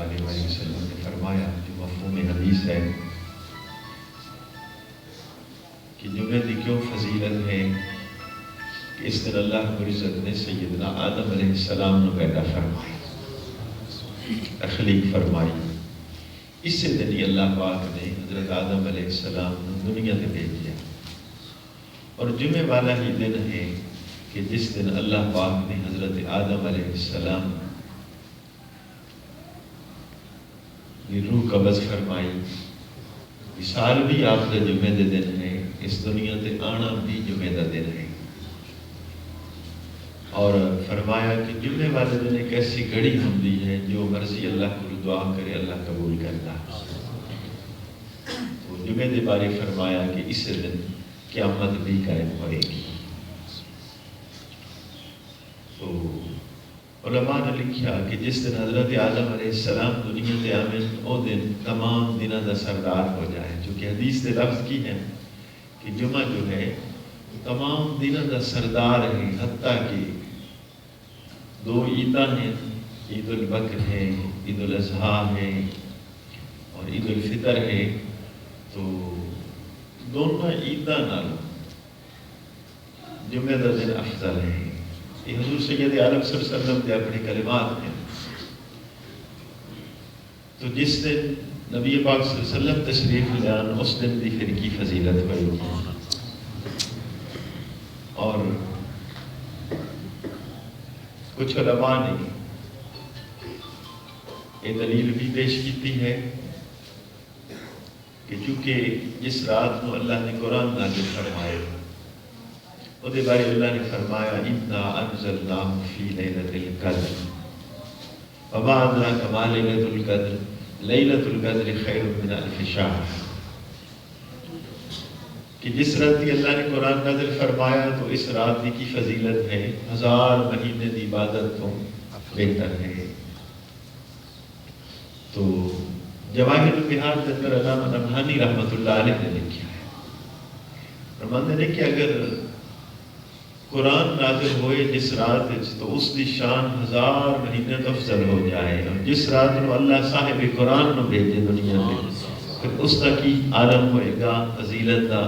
علیہ وسلم نے فرمایا، جو مفہوم حدیث ہے کہ جمعے کی کیوں فضیلت ہے کہ اس دن اللہ رب العزت نے سیدنا آدم علیہ السلام نے پیدا فرمایا، تخلیق فرمائی۔ اسی دن ہی اللہ پاک نے حضرت آدم علیہ السلام نے دنیا سے بھیجا، اور جمعے والا ہی دن ہے کہ جس دن اللہ پاک نے حضرت آدم علیہ السلام کی روح قبض فرمائی۔ وصال بھی آپ کا جمعے دے دن ہے، اس دنیا تے آنا بھی جمعے دا دن ہے، اور فرمایا کہ جمعے والے دن ایک ایسی گھڑی ہوتی ہے جو مرضی اللہ کو دعا کرے اللہ قبول کرتا ہے۔ تو جمعے دے بارے فرمایا کہ اس دن قیامت بھی قائم ہوئے گی۔ تو علماء نے لکھا کہ جس دن حضرت آدم علیہ السلام دنیا تے آمن، او دن تمام دنوں دا سردار ہو جائے، جو کہ حدیث دے لفظ کی ہے کہ جمعہ جو ہے تمام دنوں دا سردار ہے، حتیٰ کہ دو عیداں ہیں، عید البکر ہے، عید الاضحیٰ ہے اور عید الفطر ہے، تو دونوں عیداں نال جمعہ دا دن افضل ہے۔ یہ حضور سید عالم صلی اللہ علیہ وسلم کے اپنے کلمات ہیں۔ تو جس دن نبی پاک صلی اللہ علیہ وسلم تشریف لے آن، اس دن بھی پھر کی فضیلت ہوئی گی۔ اور کچھ علماء نے یہ دلیل بھی پیش کی ہے کہ چونکہ جس رات کو اللہ نے قرآن نازل فرمایا، وہ دے بارے اللہ نے فرمایا اِنَّا أَنزَلْنَاهُ فِي لَيْلَةِ الْقَدْرِ وَمَا أَدْرَاكَ مَا لَيْلَةُ الْقَدْرِ لَيْلَةُ الْقَدْرِ خَيْرٌ مِنَ أَلْفِ شَهْرٍ، کہ جس رات کی اللہ نے قرآن نازل فرمایا تو اس رات کی فضیلت ہے 1000 مہینے کی عبادت تو بہتر ہے۔ تو جواہر البحار کے اندر علامہ نبہانی رحمۃ اللہ علیہ نے لکھا ہے، فرماتے ہیں کہ اگر قرآن نازل ہوئے جس رات تو اس کی شان 1000 مہینے تو افضل ہو جائے، اور جس رات کو اللہ صاحب قرآن نو بھیجے دنیا میں، پھر اس کا کی عالم ہوئے گا فضیلت کا۔